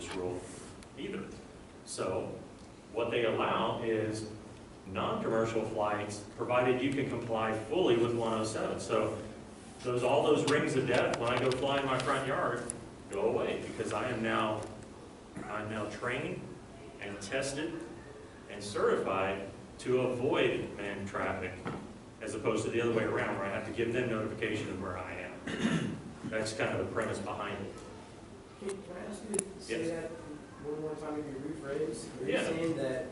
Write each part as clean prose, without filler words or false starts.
this rule either. So what they allow is non-commercial flights, provided you can comply fully with 107. So all those rings of death when I go fly in my front yard go away, because I'm now trained and tested and certified to avoid manned traffic, as opposed to the other way around, where I have to give them notification of where I am. That's kind of the premise behind it. Can I ask you to say that one more time if you rephrase? Are you Yeah. saying that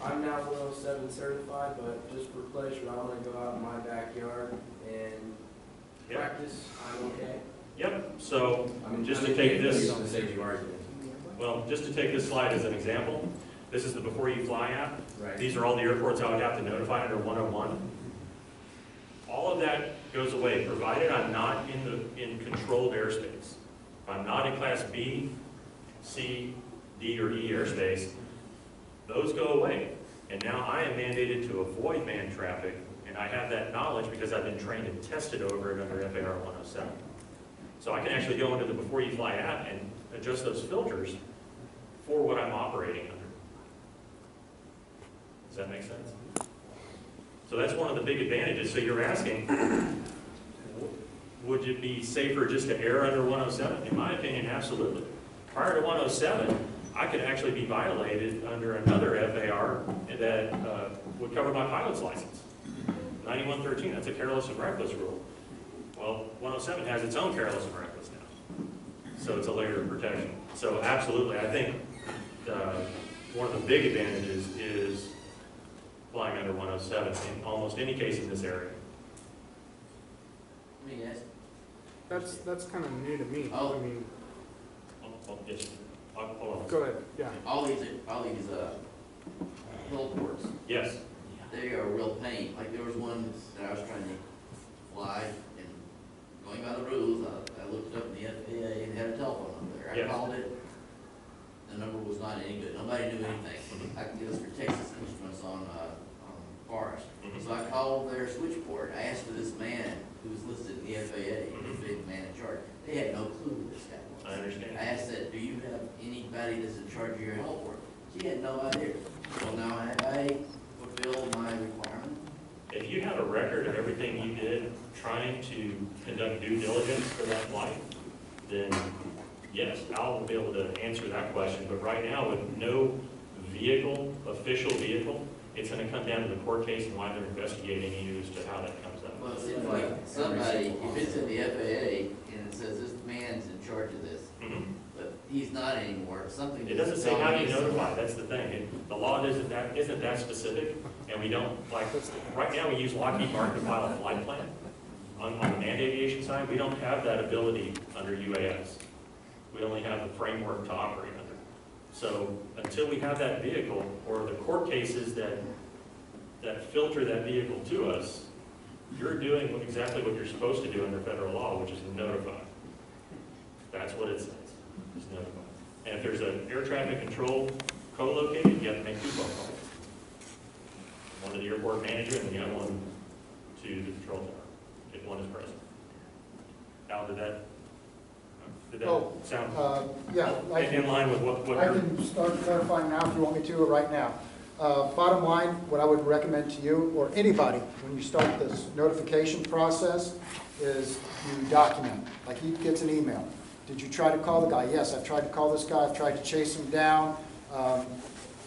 I'm now 107 certified, but just for pleasure, I want to go out in my backyard and practice, I'm okay? Yep, so just to take this, on the safety argument. well, just to take this slide as an example, this is the Before You Fly app. Right. These are all the airports I would have to notify under 101. All of that goes away, provided I'm not in controlled airspace. If I'm not in Class B, C, D, or E airspace, those go away. And now I am mandated to avoid manned traffic, and I have that knowledge because I've been trained and tested over it under FAR 107. So I can actually go into the Before You Fly app and adjust those filters for what I'm operating under. Does that make sense? So that's one of the big advantages. So you're asking, would it be safer just to err under 107? In my opinion, absolutely. Prior to 107, I could actually be violated under another FAR that would cover my pilot's license. 9113, that's a careless and reckless rule. Well, 107 has its own careless and reckless now. So it's a layer of protection. So absolutely, I think one of the big advantages is flying under 107 in almost any case in this area. Let me ask. That's kind of new to me. Oh. I mean, Yes. Hold on. go ahead. Yeah. All these hillports, Yes. they are a real pain. Like there was one that I was trying to fly, and going by the rules, I looked up in the FAA and had a telephone number there. I Yes. called it. The number was not any good. Nobody knew anything. I could get us for Texas Instruments on Forest. So I called their switchboard. I asked for this man who was listed in the FAA, the big man in charge. They had no clue who this guy was. I understand. I asked that, do you have anybody that's in charge of your heliport? She had no idea. Well, now have I fulfilled my requirement? If you have a record of everything you did trying to conduct due diligence for that flight, then yes, Al will be able to answer that question. But right now, with no vehicle, official vehicle, it's going to come down to the court case and why they're investigating you as to how that comes up. Well, it seems like somebody, if it's in the FAA and it says this man's in charge of this, but he's not anymore, something. It doesn't say how you notify, that's the thing. The law isn't that specific, and we don't, like, right now we use Lockheed Martin to file a flight plan. On the manned aviation side, we don't have that ability under UAS. We only have the framework to operate under. So until we have that vehicle, or the court cases that filter that vehicle to us, you're doing exactly what you're supposed to do under federal law, which is notify. That's what it says, is notify. And if there's an air traffic control co-located, you have to make 2 phone calls. One to the airport manager and the other one to the control tower, if one is present. Al, did that sound Yeah, in line with what I you're... can start clarifying now if you want me to, or right now. Bottom line, what I would recommend to you, or anybody, when you start this notification process, is you document. Like he gets an email. Did you try to call the guy? Yes, I've tried to call this guy. I've tried to chase him down. All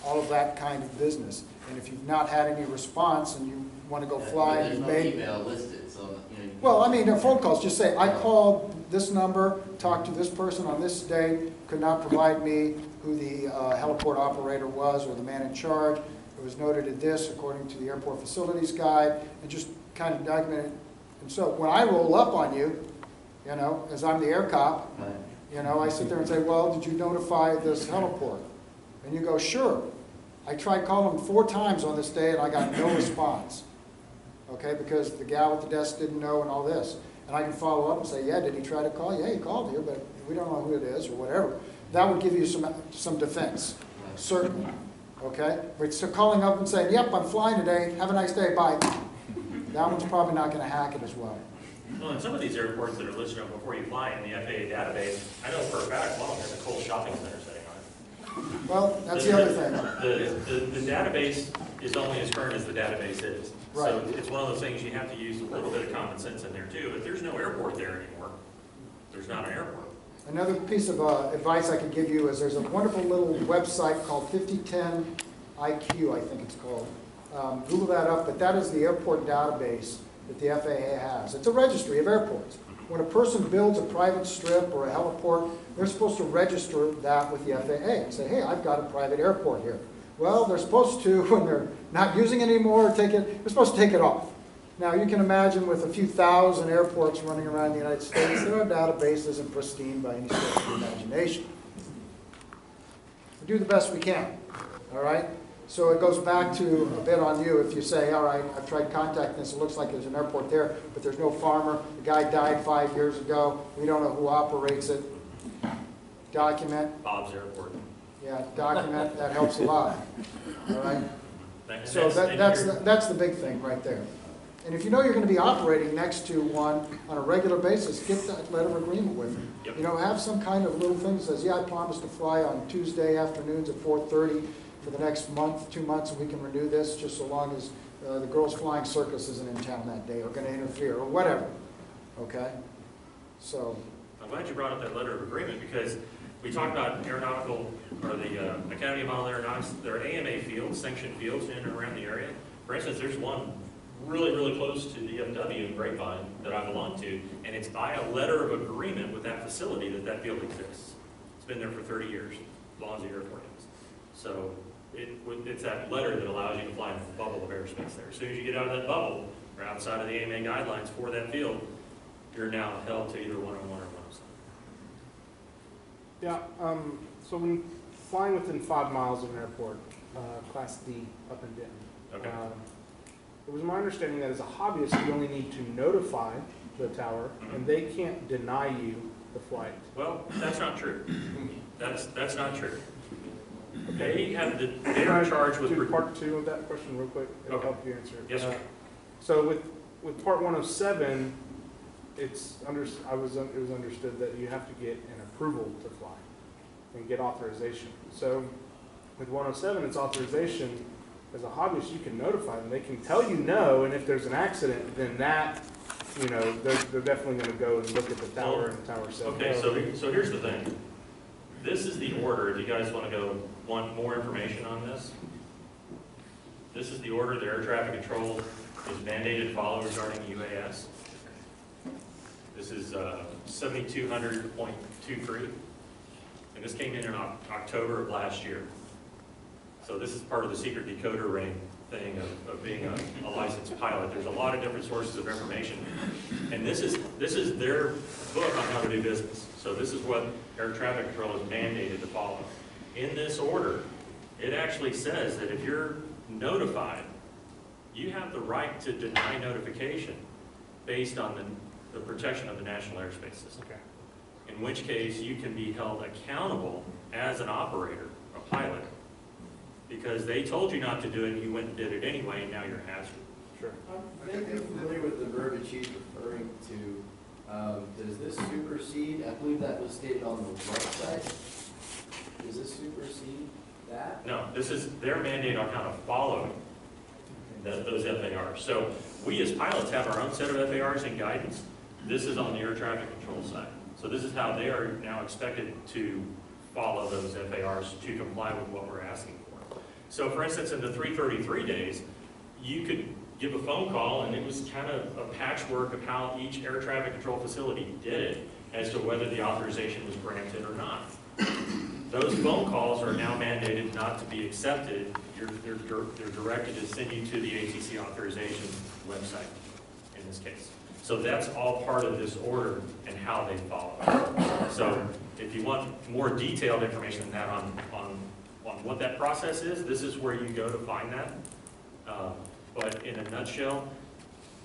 of that kind of business. And if you've not had any response and you want to go fly, There's no email listed, so, you know. Well, I mean, they're phone calls. Just say, I called this number, talked to this person on this day, could not provide me who the heliport operator was or the man in charge. It was noted at this according to the airport facilities guide, and just kind of document it. And so when I roll up on you, you know, as I'm the air cop, you know, I sit there and say, well, did you notify this heliport? And you go, sure. I tried calling them 4 times on this day and I got no response. Okay, because the gal at the desk didn't know and all this. And I can follow up and say, yeah, did he try to call? Yeah, he called you, but we don't know who it is or whatever. That would give you some defense, certainly. Okay? But so calling up and saying, yep, I'm flying today, have a nice day, bye. That one's probably not going to hack it as well. Well, in some of these airports that are listed on Before You Fly in the FAA database, I know for a fact one of them has a Kohl's shopping center setting on Well, that's the other thing. The database is only as current as the database is. Right. So it's one of those things you have to use a little bit of common sense in there too. If there's no airport there anymore, there's not an airport. Another piece of advice I could give you is there's a wonderful little website called 5010 IQ, I think it's called. Google that up, but that is the airport database that the FAA has. It's a registry of airports. When a person builds a private strip or a heliport, they're supposed to register that with the FAA and say, hey, I've got a private airport here. Well, they're supposed to, when they're not using it anymore, they're supposed to take it off. Now, you can imagine with a few thousand airports running around the United States, their database isn't pristine by any stretch of the imagination. We do the best we can, all right? So it goes back to a bit on you. If you say, all right, I've tried contacting this, it looks like there's an airport there, but there's no farmer, the guy died 5 years ago, we don't know who operates it. Document. Bob's Airport. Yeah, document, that helps a lot, all right? And So that's that's the big thing right there. And if you know you're going to be operating next to one on a regular basis, get that letter of agreement with them. Yep. You know, have some kind of little thing that says, yeah, I promise to fly on Tuesday afternoons at 4:30 for the next month, 2 months, and we can renew this just so long as the Girls Flying Circus isn't in town that day or going to interfere or whatever. Okay? So, I'm glad you brought up that letter of agreement because we talked about aeronautical, or the Academy of Model Aeronautics, there are AMA fields, sanctioned fields in and around the area. For instance, there's one really, really close to DFW in Grapevine that I belong to, and it's by a letter of agreement with that facility that field exists. It's been there for 30 years, as long as the airport is. So it's that letter that allows you to fly in a bubble of airspace there. As soon as you get out of that bubble, or outside of the AMA guidelines for that field, you're now held to either 101 or 107. Yeah, so when flying within 5 miles of an airport, Class D up and down. Okay. It was my understanding that as a hobbyist, you only need to notify the tower, and they can't deny you the flight. Well, that's not true. That's not true. They are charged with... Do part 2 of that question real quick. It'll Okay. help you answer it. Yes, sir. So with Part 107, it was understood that you have to get an approval to fly and get authorization. So with 107, it's authorization. As a hobbyist, you can notify them. They can tell you no, and if there's an accident, then that, you know, they're definitely going to go and look at the tower, and the tower says Okay, no. so here's the thing. This is the order, if you guys want more information on this. This is the order that air traffic control is mandated to follow regarding UAS. This is 7200.23, and this came in October of last year. So this is part of the secret decoder ring thing of being a licensed pilot. There's a lot of different sources of information, and this is their book on how to do business. So this is what air traffic control is mandated to follow. In this order, it actually says that if you're notified, you have the right to deny notification based on the protection of the national airspace system. Okay. In which case, you can be held accountable as an operator, a pilot, because they told you not to do it, and you went and did it anyway, and now you're a hazard. Sure. I think I'm familiar with the verbiage he's referring to. Does this supersede, I believe that was stated on the website. Does this supersede that? No, this is their mandate on how to follow those FARs. So we as pilots have our own set of FARs and guidance. This is on the air traffic control side. So this is how they are now expected to follow those FARs to comply with what we're asking for. So for instance, in the 333 days, you could give a phone call, and it was kind of a patchwork of how each air traffic control facility did it as to whether the authorization was granted or not. Those phone calls are now mandated not to be accepted. They're directed to send you to the ATC authorization website in this case. So that's all part of this order and how they follow. So if you want more detailed information than that on what that process is, this is where you go to find that. But in a nutshell,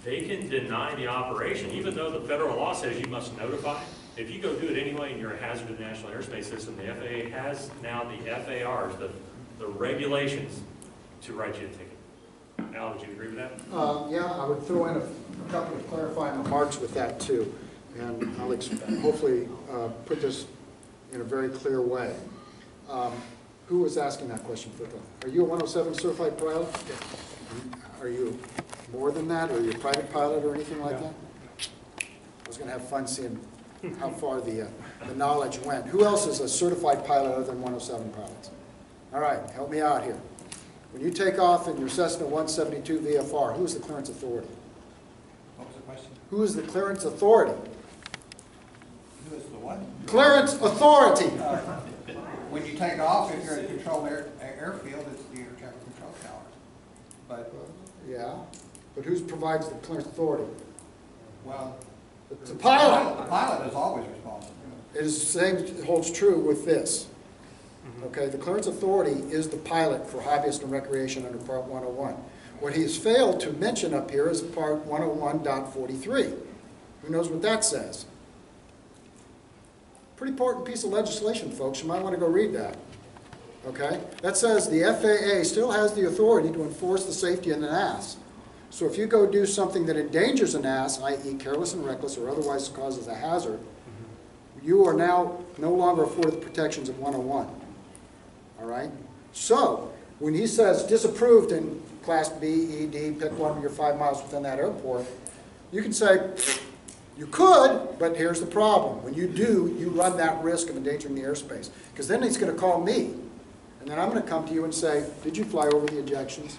they can deny the operation, even though the federal law says you must notify. If you go do it anyway and you're a hazard to the national airspace system, the FAA has now the FARs, the regulations, to write you a ticket. Al, would you agree with that? yeah, I would throw in a couple of clarifying remarks with that too. And I'll hopefully put this in a very clear way. Who was asking that question for them? Are you a 107 certified pilot? Are you more than that, or are you a private pilot or anything like No. that? I was gonna have fun seeing how far the knowledge went. Who else is a certified pilot other than 107 pilots? All right, help me out here. When you take off in your Cessna 172 VFR, who is the clearance authority? What was the question? Who is the clearance authority? Who is the what? Clearance authority! When you take off, if you're in a controlled airfield, it's the air traffic control tower. But, Yeah, but who provides the clearance authority? well. It's a pilot. The pilot is always responsible. It is the same, holds true with this. Okay, the clearance authority is the pilot for hobbyist and recreation under Part 101. What he has failed to mention up here is Part 101.43. Who knows what that says? Pretty important piece of legislation, folks. You might want to go read that. Okay? That says the FAA still has the authority to enforce the safety of an ass. So if you go do something that endangers an ass, i.e. careless and reckless or otherwise causes a hazard, you are now no longer afforded the protections of 101. All right? So when he says disapproved in Class B, E, D, pick one of your 5 miles within that airport, you can say, you could, but here's the problem. When you do, you run that risk of endangering the airspace. Because then he's going to call me, and then I'm going to come to you and say, did you fly over the ejections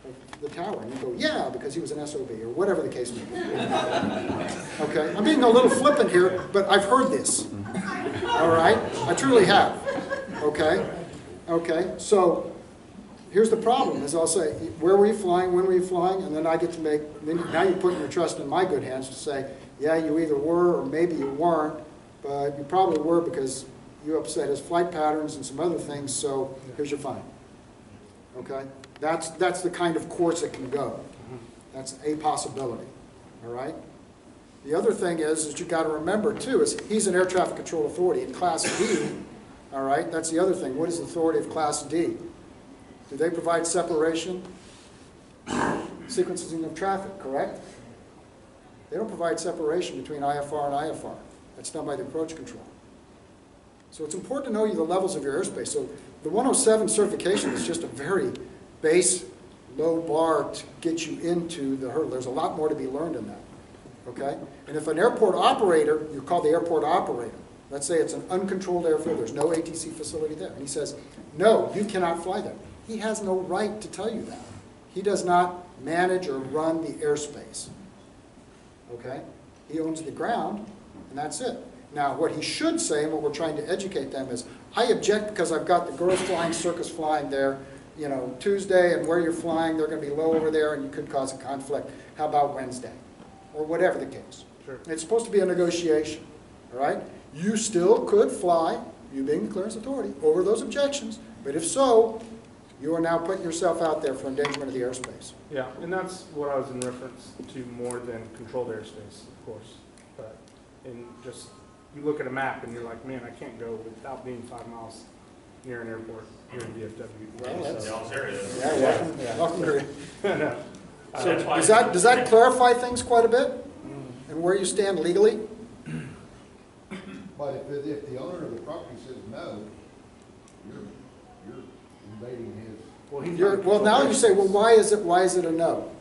of the tower? And you go, yeah, because he was an SOB, or whatever the case may be. Okay? I'm being a little flippant here, but I've heard this. All right? I truly have. Okay? Okay? So here's the problem, is I'll say, where were you flying, when were you flying, and then I get to make, now you're putting your trust in my good hands to say, yeah, you either were or maybe you weren't, but you probably were because you upset his flight patterns and some other things, so here's your fine. Okay? That's the kind of course it can go. That's a possibility. All right? The other thing is that you've got to remember, too, is he's an air traffic control authority in Class D. All right? That's the other thing. What is the authority of Class D? Do they provide separation, sequencing of traffic, correct? They don't provide separation between IFR and IFR. That's done by the approach control. So it's important to know the levels of your airspace. So the 107 certification is just a very base, low bar to get you into the hurdle. There's a lot more to be learned in that, okay? And if an airport operator, you call the airport operator, let's say it's an uncontrolled airfield, there's no ATC facility there, and he says, no, you cannot fly there. He has no right to tell you that. He does not manage or run the airspace, okay? He owns the ground, and that's it. Now, what he should say, and what we're trying to educate them is, I object because I've got the girls flying, circus flying there, you know, Tuesday, and where you're flying, they're going to be low over there, and you could cause a conflict. How about Wednesday? Or whatever the case. Sure. It's supposed to be a negotiation, all right? You still could fly, you being the clearance authority, over those objections, but if so, you are now putting yourself out there for endangerment of the airspace. Yeah, and that's what I was in reference to more than controlled airspace, of course. But in just, you look at a map and you're like, man, I can't go without being 5 miles near an airport here in DFW. Well, that's- Dallas area. Yeah, welcome to No. So That's why- does that clarify things quite a bit? And where you stand legally? But if the owner of the property says no, you're invading his. Well, he's You're, not well, now you controlled say, well, why is it a no?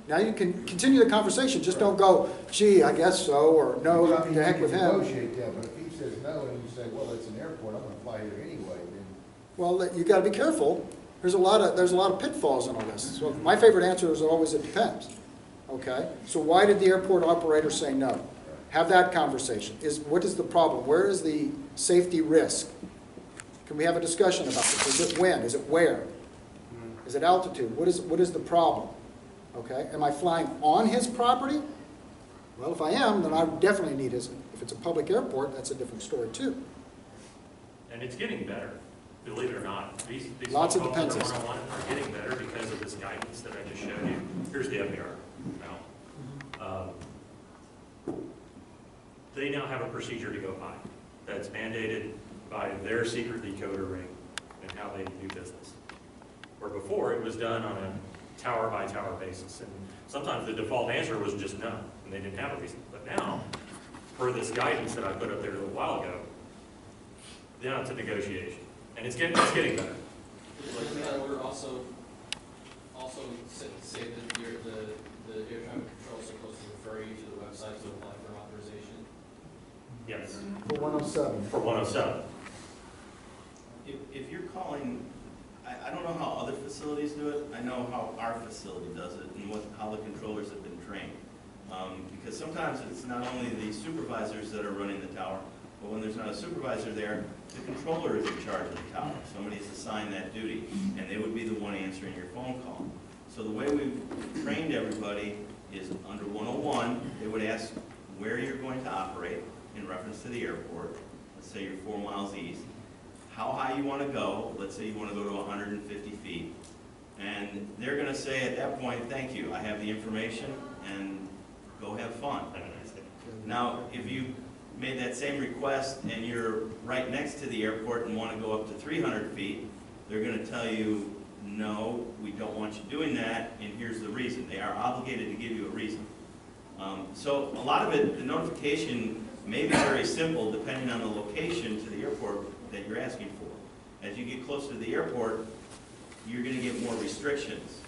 Now you can continue the conversation, just don't go, gee, I guess so, or no, Well, I mean, to heck you with can him. negotiate that, but if he says no and you say, well, it's an airport, I'm gonna fly here anyway, then. Well, you gotta be careful. There's a lot of pitfalls in all this. So my favorite answer is always, it depends. Okay? So why did the airport operator say no? Have that conversation. What is the problem? Where is the safety risk? Can we have a discussion about this? Is it when? Is it where? Is it altitude? What is the problem? Okay? Am I flying on his property? Well, if I am, then I definitely need his. If it's a public airport, that's a different story too. And it's getting better, believe it or not. These Lots of phone calls defenses. that are one-on-one are getting better because of this guidance that I just showed you. Here's the FAR now. They now have a procedure to go by that's mandated by their secret decoder ring and how they do business. Where before it was done on a tower-by-tower basis, and sometimes the default answer was just no, and they didn't have a reason. But now, per this guidance that I put up there a little while ago, now it's a negotiation. And it's getting better. We're also say that the air traffic control is supposed to refer you to the website to apply for authorization. Yes, For 107. for 107. If you're calling, I don't know how other facilities do it, I know how our facility does it and how the controllers have been trained. Because sometimes it's not only the supervisors that are running the tower, but when there's not a supervisor there, the controller is in charge of the tower. Somebody's assigned that duty, and they would be the one answering your phone call. So the way we've trained everybody is under 101, they would ask where you're going to operate in reference to the airport. Let's say you're 4 miles east. How high you want to go. Let's say you want to go to 150 feet. And they're going to say at that point, thank you, I have the information, and go have fun. Now, if you made that same request and you're right next to the airport and want to go up to 300 feet, they're going to tell you, no, we don't want you doing that, and here's the reason. They are obligated to give you a reason. So a lot of it, the notification may be very simple depending on the location to the airport that you're asking for. As you get closer to the airport, you're going to get more restrictions.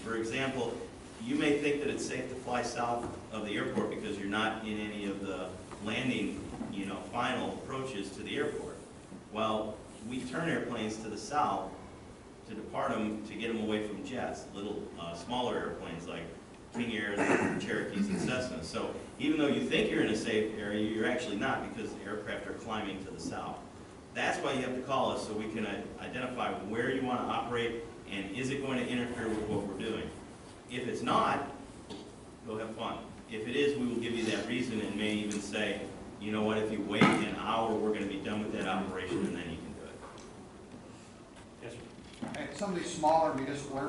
For example, you may think that it's safe to fly south of the airport because you're not in any of the landing, final approaches to the airport. Well, we turn airplanes to the south to depart them, to get them away from jets, little smaller airplanes like King Airs, Cherokees, and Cessnas. So even though you think you're in a safe area, you're actually not, because the aircraft are climbing to the south. That's why you have to call us, so we can identify where you want to operate and is it going to interfere with what we're doing. If it's not, go have fun. If it is, we will give you that reason and may even say, you know what, if you wait an hour, we're going to be done with that operation, and then you can do it. Yes, sir. Hey, some of these smaller municipal